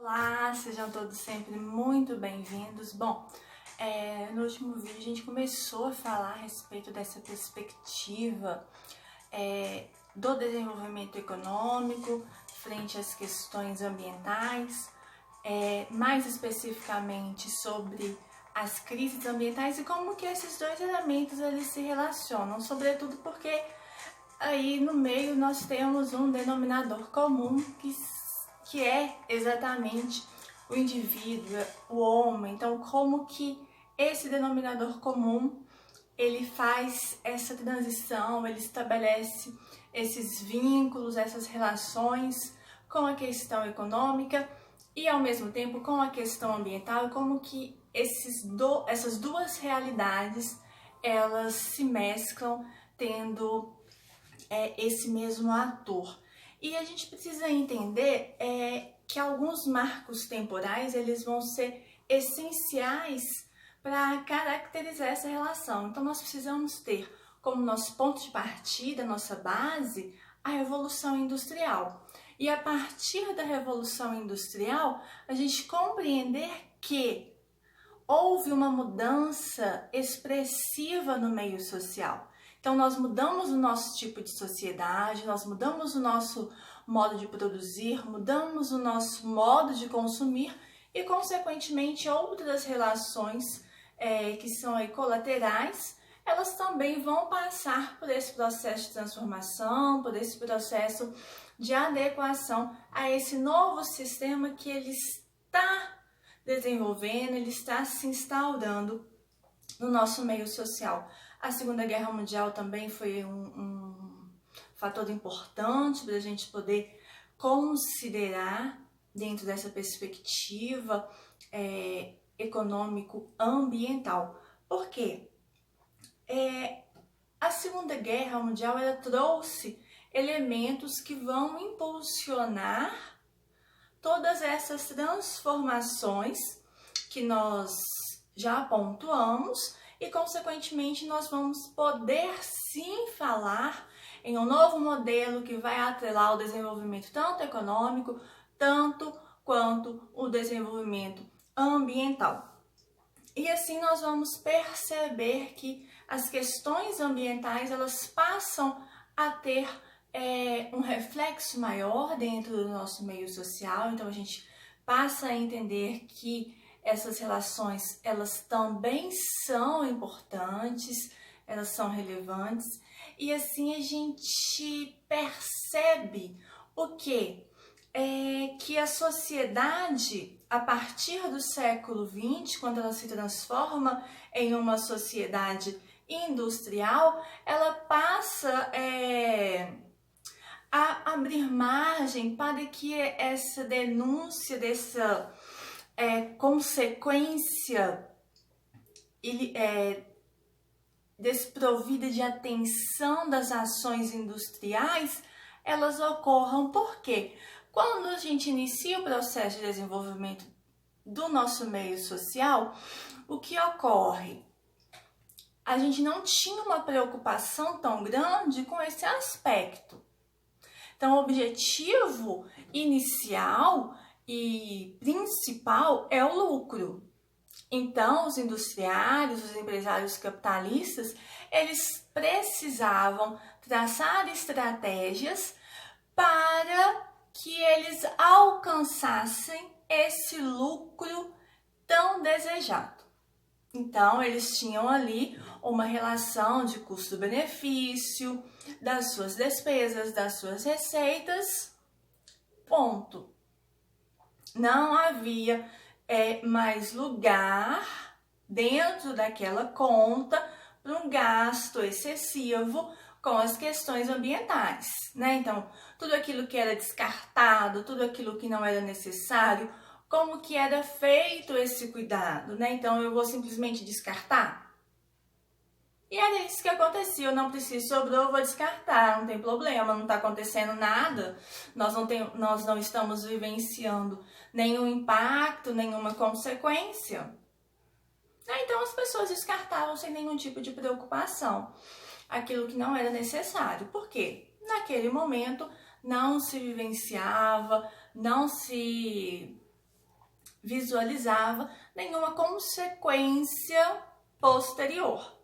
Olá, sejam todos sempre muito bem-vindos. Bom, no último vídeo a gente começou a falar a respeito dessa perspectiva do desenvolvimento econômico frente às questões ambientais, mais especificamente sobre as crises ambientais e como que esses dois elementos eles se relacionam, sobretudo porque aí no meio nós temos um denominador comum que é exatamente o indivíduo, o homem. Então, como que esse denominador comum ele faz essa transição, ele estabelece esses vínculos, essas relações com a questão econômica e ao mesmo tempo com a questão ambiental, como que essas duas realidades elas se mesclam tendo esse mesmo ator. E a gente precisa entender que alguns marcos temporais eles vão ser essenciais para caracterizar essa relação. Então nós precisamos ter como nosso ponto de partida, nossa base, a Revolução Industrial. E a partir da Revolução Industrial, a gente compreender que houve uma mudança expressiva no meio social. Então, nós mudamos o nosso tipo de sociedade, nós mudamos o nosso modo de produzir, mudamos o nosso modo de consumir e, consequentemente, outras relações que são aí colaterais, elas também vão passar por esse processo de transformação, por esse processo de adequação a esse novo sistema que ele está desenvolvendo, ele está se instaurando no nosso meio social. A Segunda Guerra Mundial também foi um fator importante para a gente poder considerar dentro dessa perspectiva econômico-ambiental. Por quê? A Segunda Guerra Mundial ela trouxe elementos que vão impulsionar todas essas transformações que nós já pontuamos e, consequentemente, nós vamos poder sim falar em um novo modelo que vai atrelar o desenvolvimento tanto econômico, tanto quanto o desenvolvimento ambiental. E assim nós vamos perceber que as questões ambientais elas passam a ter um reflexo maior dentro do nosso meio social. Então a gente passa a entender que essas relações, elas também são importantes, elas são relevantes, e assim a gente percebe o quê? Que a sociedade, a partir do século XX, quando ela se transforma em uma sociedade industrial, ela passa a abrir margem para que essa denúncia dessa consequência desprovida de atenção das ações industriais, elas ocorram. Por quê? Quando a gente inicia o processo de desenvolvimento do nosso meio social, o que ocorre? A gente não tinha uma preocupação tão grande com esse aspecto. Então, o objetivo inicial e principal é o lucro. Então, os industriários, os empresários capitalistas, eles precisavam traçar estratégias para que eles alcançassem esse lucro tão desejado. Então, eles tinham ali uma relação de custo-benefício, das suas despesas, das suas receitas, ponto. Não havia mais lugar dentro daquela conta para um gasto excessivo com as questões ambientais, né? Então, tudo aquilo que era descartado, tudo aquilo que não era necessário, como que era feito esse cuidado, né? Então, eu vou simplesmente descartar? E era isso que acontecia, eu não preciso, sobrou, eu vou descartar, não tem problema, não está acontecendo nada, nós não estamos vivenciando nenhum impacto, nenhuma consequência. Então as pessoas descartavam sem nenhum tipo de preocupação aquilo que não era necessário. Por quê? Naquele momento não se vivenciava, não se visualizava nenhuma consequência posterior.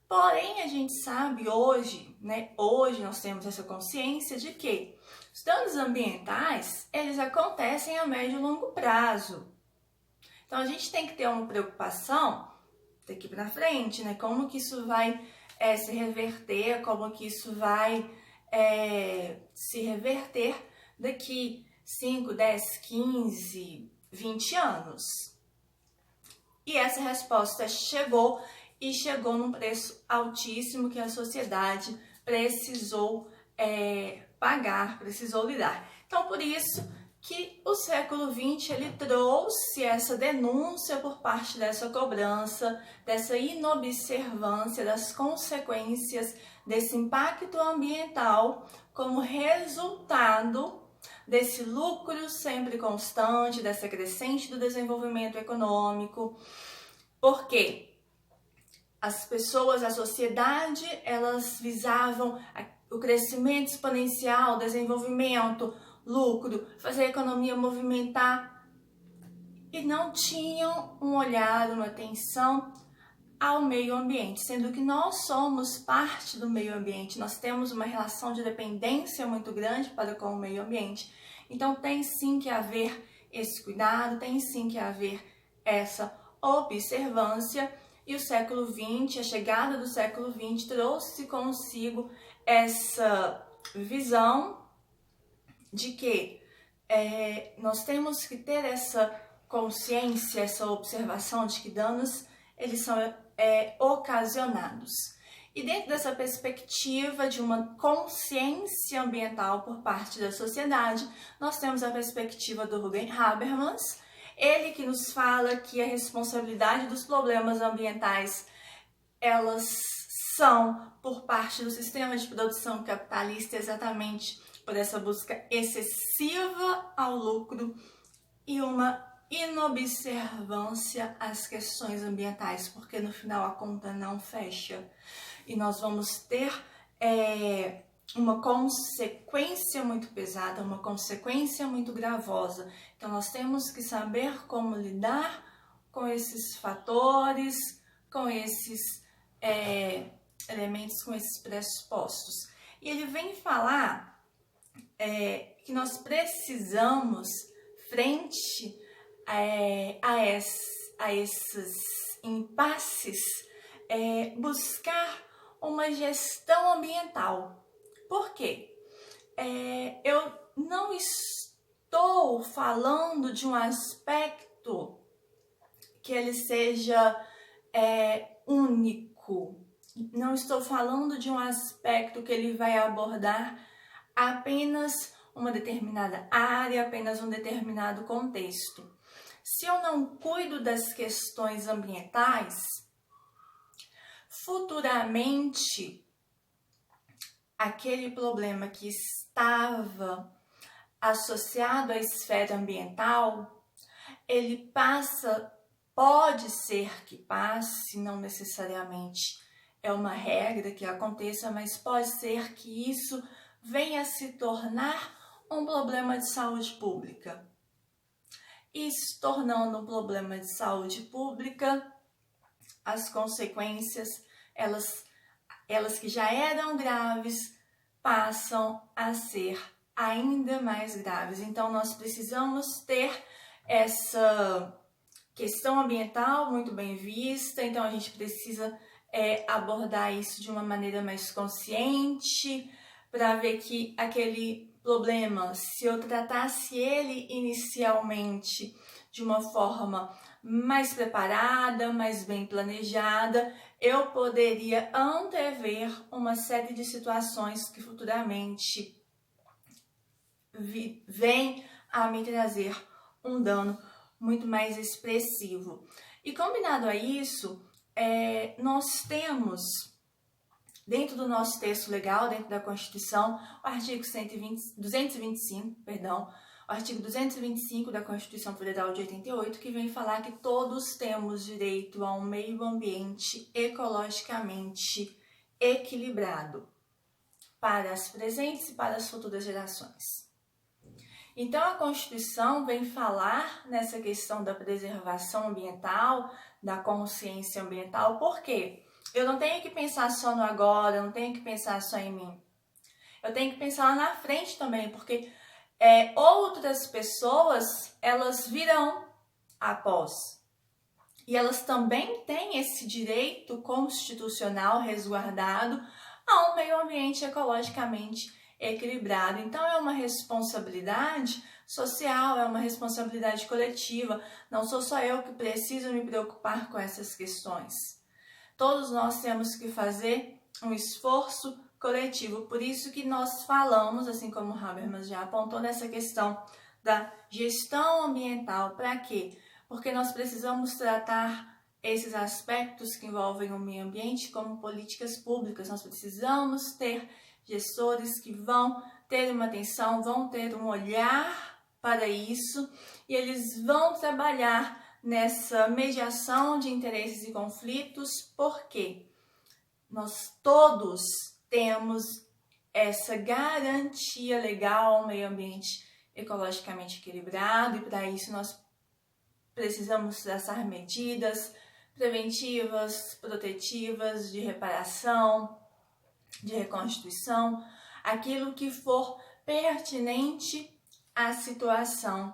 Porém, a gente sabe hoje, né? Hoje nós temos essa consciência de que os danos ambientais, eles acontecem a médio e longo prazo. Então, a gente tem que ter uma preocupação daqui para frente, né? Como que isso vai se reverter, como que isso vai se reverter daqui 5, 10, 15, 20 anos. E essa resposta chegou e chegou num preço altíssimo que a sociedade precisou pagar, precisou lidar. Então, por isso que o século XX ele trouxe essa denúncia por parte dessa cobrança, dessa inobservância das consequências desse impacto ambiental como resultado desse lucro sempre constante, dessa crescente do desenvolvimento econômico. Por quê? As pessoas, a sociedade, elas visavam o crescimento exponencial, desenvolvimento, lucro, fazer a economia movimentar e não tinham um olhar, uma atenção ao meio ambiente, sendo que nós somos parte do meio ambiente, nós temos uma relação de dependência muito grande para com o meio ambiente. Então tem sim que haver esse cuidado, tem sim que haver essa observância. E o século XX, a chegada do século XX trouxe consigo essa visão de que nós temos que ter essa consciência, essa observação de que danos eles são ocasionados. E dentro dessa perspectiva de uma consciência ambiental por parte da sociedade, nós temos a perspectiva do Rudolf Habermas, ele que nos fala que a responsabilidade dos problemas ambientais, elas são por parte do sistema de produção capitalista exatamente por essa busca excessiva ao lucro e uma inobservância às questões ambientais, porque no final a conta não fecha e nós vamos ter uma consequência muito pesada, uma consequência muito gravosa. Então nós temos que saber como lidar com esses fatores, com esses elementos, com esses pressupostos. E ele vem falar que nós precisamos, frente a esses impasses, buscar uma gestão ambiental. Por quê? Eu não estou falando de um aspecto que ele seja único. Não estou falando de um aspecto que ele vai abordar apenas uma determinada área, apenas um determinado contexto. Se eu não cuido das questões ambientais, futuramente aquele problema que estava associado à esfera ambiental, ele pode ser que passe, não necessariamente é uma regra que aconteça, mas pode ser que isso venha a se tornar um problema de saúde pública. E se tornando um problema de saúde pública, as consequências, elas que já eram graves, passam a ser ainda mais graves. Então, nós precisamos ter essa questão ambiental muito bem vista. Então, a gente precisa abordar isso de uma maneira mais consciente, para ver que aquele problema, se eu tratasse ele inicialmente de uma forma mais preparada, mais bem planejada, eu poderia antever uma série de situações que futuramente vêm a me trazer um dano muito mais expressivo. E combinado a isso, nós temos, dentro do nosso texto legal, dentro da Constituição, o artigo 225, o artigo 225 da Constituição Federal de 88, que vem falar que todos temos direito a um meio ambiente ecologicamente equilibrado para as presentes e para as futuras gerações. Então, a Constituição vem falar nessa questão da preservação ambiental, da consciência ambiental, por quê? Eu não tenho que pensar só no agora, eu não tenho que pensar só em mim. Eu tenho que pensar lá na frente também, porque outras pessoas, elas virão após. E elas também têm esse direito constitucional resguardado a um meio ambiente ecologicamente equilibrado. Então, é uma responsabilidade social, é uma responsabilidade coletiva. Não sou só eu que preciso me preocupar com essas questões. Todos nós temos que fazer um esforço coletivo. Por isso que nós falamos, assim como o Habermas já apontou, nessa questão da gestão ambiental. Para quê? Porque nós precisamos tratar esses aspectos que envolvem o meio ambiente como políticas públicas. Nós precisamos ter gestores que vão ter uma atenção, vão ter um olhar para isso e eles vão trabalhar nessa mediação de interesses e conflitos, porque nós todos temos essa garantia legal ao meio ambiente ecologicamente equilibrado, e para isso nós precisamos traçar medidas preventivas, protetivas, de reparação, de reconstituição, aquilo que for pertinente à situação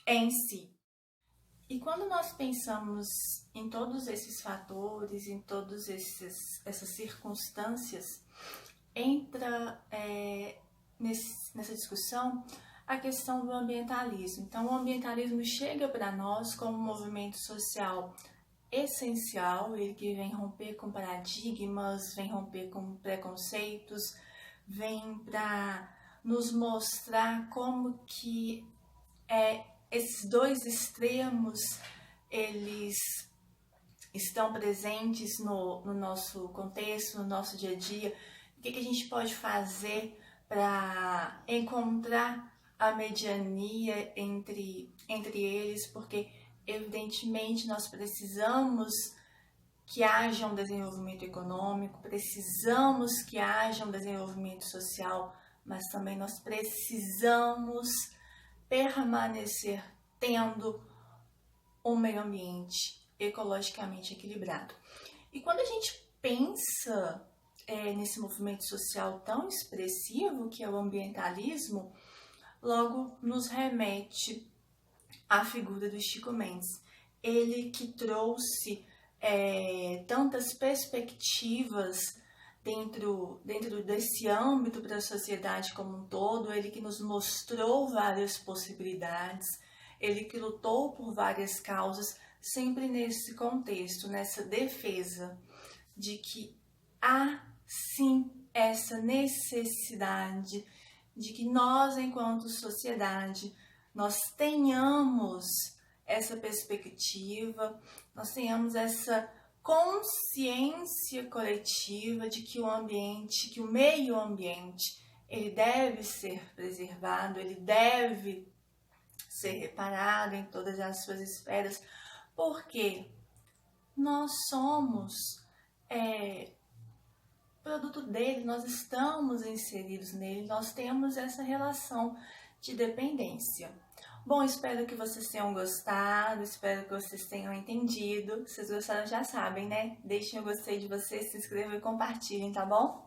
em si. E quando nós pensamos em todos esses fatores, em todas essas circunstâncias, entra nessa discussão a questão do ambientalismo. Então, o ambientalismo chega para nós como um movimento social essencial, ele que vem romper com paradigmas, vem romper com preconceitos, vem para nos mostrar como que esses dois extremos, eles estão presentes no nosso contexto, no nosso dia a dia. O que a gente pode fazer para encontrar a mediania entre eles, porque evidentemente nós precisamos que haja um desenvolvimento econômico, precisamos que haja um desenvolvimento social, mas também nós precisamos permanecer tendo um meio ambiente ecologicamente equilibrado. E quando a gente pensa nesse movimento social tão expressivo que é o ambientalismo, logo nos remete à figura do Chico Mendes. Ele que trouxe tantas perspectivas dentro desse âmbito para a sociedade como um todo, ele que nos mostrou várias possibilidades, ele que lutou por várias causas, sempre nesse contexto, nessa defesa de que há sim essa necessidade de que nós, enquanto sociedade, nós tenhamos essa perspectiva, nós tenhamos essa consciência coletiva de que o ambiente, que o meio ambiente, ele deve ser preservado, ele deve ser reparado em todas as suas esferas, porque nós somos produto dele, nós estamos inseridos nele, nós temos essa relação de dependência. Bom, espero que vocês tenham gostado, espero que vocês tenham entendido. Se vocês gostaram, já sabem, né? Deixem o gostei de vocês, se inscrevam e compartilhem, tá bom?